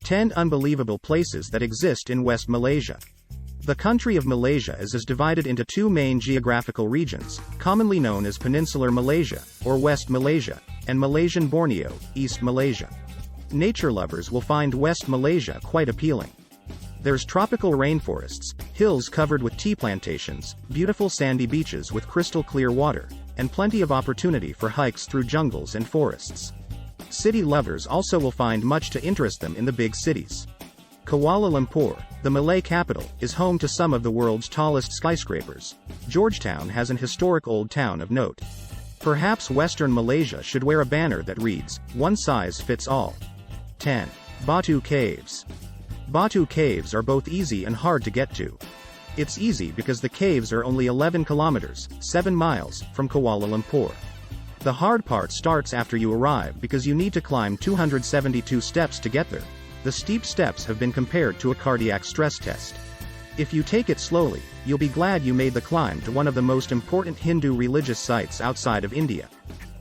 10 unbelievable places that exist in West Malaysia. The country of Malaysia is divided into two main geographical regions, commonly known as Peninsular Malaysia, or West Malaysia, and Malaysian Borneo, East Malaysia. Nature lovers will find West Malaysia quite appealing. There's tropical rainforests, hills covered with tea plantations, beautiful sandy beaches with crystal clear water, and plenty of opportunity for hikes through jungles and forests. City lovers also will find much to interest them in the big cities. Kuala Lumpur, the Malay capital, is home to some of the world's tallest skyscrapers. Georgetown has an historic old town of note. Perhaps Western Malaysia should wear a banner that reads, "One size fits all." 10. Batu Caves. Batu Caves are both easy and hard to get to. It's easy because the caves are only 11 kilometers, 7 miles, from Kuala Lumpur. The hard part starts after you arrive because you need to climb 272 steps to get there. The steep steps have been compared to a cardiac stress test. If you take it slowly, you'll be glad you made the climb to one of the most important Hindu religious sites outside of India.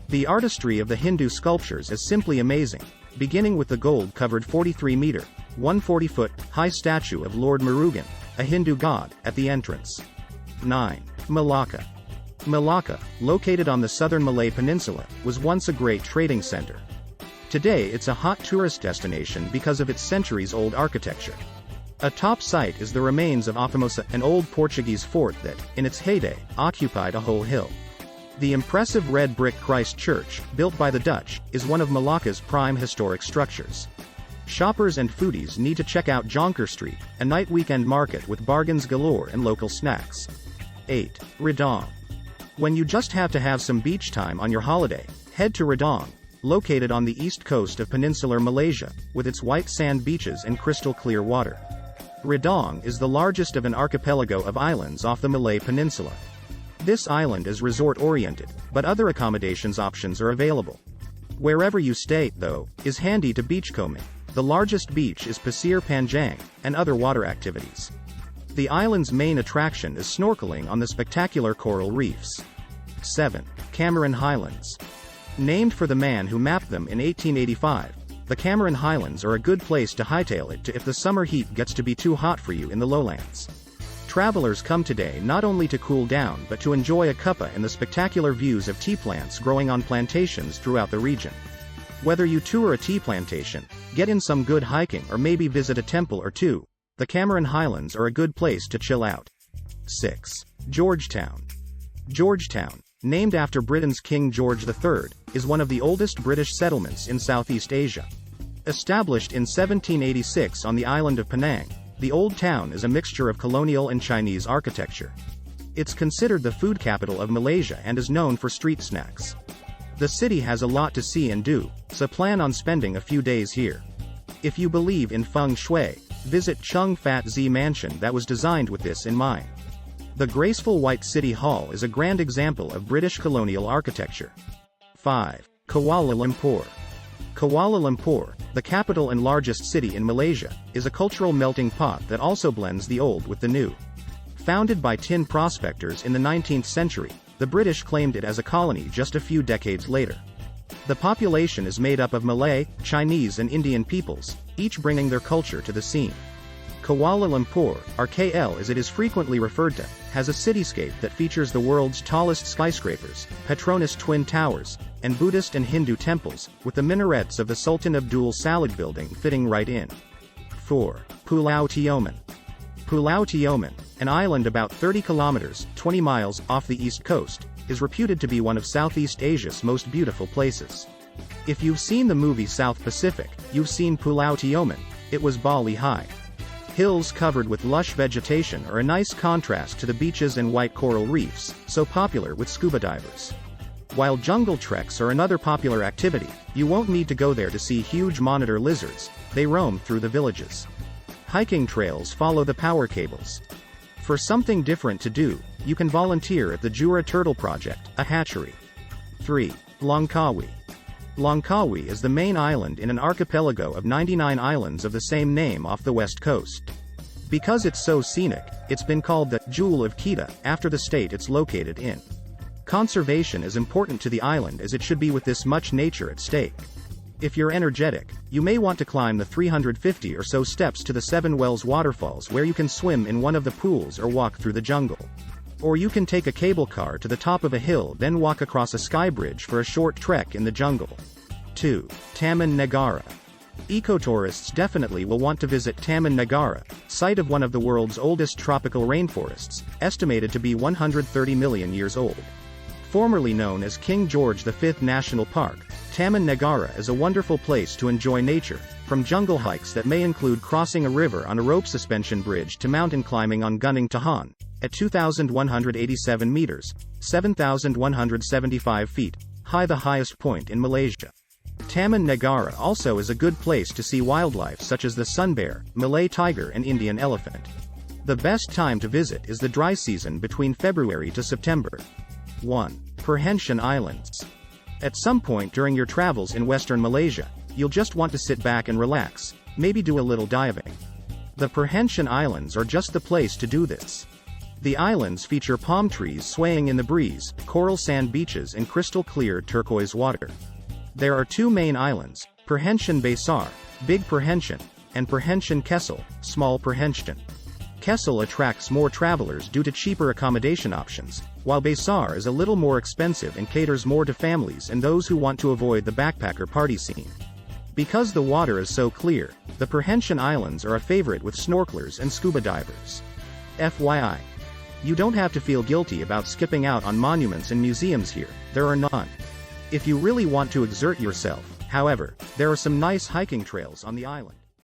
The artistry of the Hindu sculptures is simply amazing, beginning with the gold-covered 43-meter, 140-foot, high statue of Lord Murugan, a Hindu god, at the entrance. 9. Malacca. Malacca, located on the southern Malay Peninsula, was once a great trading center. Today it's a hot tourist destination because of its centuries-old architecture. A top site is the remains of Afamosa, an old Portuguese fort that, in its heyday, occupied a whole hill. The impressive red brick Christ Church, built by the Dutch, is one of Malacca's prime historic structures. Shoppers and foodies need to check out Jonker Street, a night weekend market with bargains galore and local snacks. 8. Redang. When you just have to have some beach time on your holiday, head to Redang, located on the east coast of peninsular Malaysia, with its white sand beaches and crystal clear water. Redang is the largest of an archipelago of islands off the Malay Peninsula. This island is resort-oriented, but other accommodations options are available. Wherever you stay, though, is handy to beachcombing. The largest beach is Pasir Panjang, and other water activities. The island's main attraction is snorkeling on the spectacular coral reefs. 7. Cameron Highlands. Named for the man who mapped them in 1885, the Cameron Highlands are a good place to hightail it to if the summer heat gets to be too hot for you in the lowlands. Travelers come today not only to cool down but to enjoy a cuppa and the spectacular views of tea plants growing on plantations throughout the region. Whether you tour a tea plantation, get in some good hiking or maybe visit a temple or two, the Cameron Highlands are a good place to chill out. 6. Georgetown. Georgetown, named after Britain's King George III, is one of the oldest British settlements in Southeast Asia. Established in 1786 on the island of Penang, the old town is a mixture of colonial and Chinese architecture. It's considered the food capital of Malaysia and is known for street snacks. The city has a lot to see and do, so plan on spending a few days here. If you believe in feng shui, visit Chung Fat Zi Mansion that was designed with this in mind. The graceful white city hall is a grand example of British colonial architecture. 5. Kuala Lumpur. Kuala Lumpur, the capital and largest city in Malaysia, is a cultural melting pot that also blends the old with the new. Founded by tin prospectors in the 19th century, the British claimed it as a colony just a few decades later. The population is made up of Malay, Chinese and Indian peoples, each bringing their culture to the scene. Kuala Lumpur, or KL as it is frequently referred to, has a cityscape that features the world's tallest skyscrapers, Petronas Twin Towers, and Buddhist and Hindu temples, with the minarets of the Sultan Abdul Salih building fitting right in. 4. Pulau Tioman. Pulau Tioman, an island about 30 kilometers, 20 miles, off the east coast, is reputed to be one of Southeast Asia's most beautiful places. If you've seen the movie South Pacific, you've seen Pulau Tioman. It was Bali high. Hills covered with lush vegetation are a nice contrast to the beaches and white coral reefs, so popular with scuba divers. While jungle treks are another popular activity, you won't need to go there to see huge monitor lizards, they roam through the villages. Hiking trails follow the power cables. For something different to do, you can volunteer at the Jura Turtle Project, a hatchery. 3. Langkawi. Langkawi is the main island in an archipelago of 99 islands of the same name off the west coast. Because it's so scenic, it's been called the Jewel of Kita, after the state it's located in. Conservation is important to the island as it should be with this much nature at stake. If you're energetic, you may want to climb the 350 or so steps to the Seven Wells waterfalls, where you can swim in one of the pools or walk through the jungle. Or you can take a cable car to the top of a hill, then walk across a sky bridge for a short trek in the jungle. 2. Taman Negara. Ecotourists definitely will want to visit Taman Negara, site of one of the world's oldest tropical rainforests, estimated to be 130 million years old. Formerly known as King George V National Park, Taman Negara is a wonderful place to enjoy nature, from jungle hikes that may include crossing a river on a rope suspension bridge to mountain climbing on Gunung Tahan, at 2,187 meters, 7,175 feet, high, the highest point in Malaysia. Taman Negara also is a good place to see wildlife such as the sun bear, Malay tiger and Indian elephant. The best time to visit is the dry season between February to September. 1. Apprehension Islands. At some point during your travels in Western Malaysia, you'll just want to sit back and relax, maybe do a little diving. The Apprehension Islands are just the place to do this. The islands feature palm trees swaying in the breeze, coral sand beaches and crystal clear turquoise water. There are two main islands, Apprehension Besar, Big Apprehension, and Apprehension Kessel, Small Apprehension. Kessel attracts more travelers due to cheaper accommodation options, while Besar is a little more expensive and caters more to families and those who want to avoid the backpacker party scene. Because the water is so clear, the Apprehension Islands are a favorite with snorkelers and scuba divers. FYI. You don't have to feel guilty about skipping out on monuments and museums here, there are none. If you really want to exert yourself, however, there are some nice hiking trails on the island.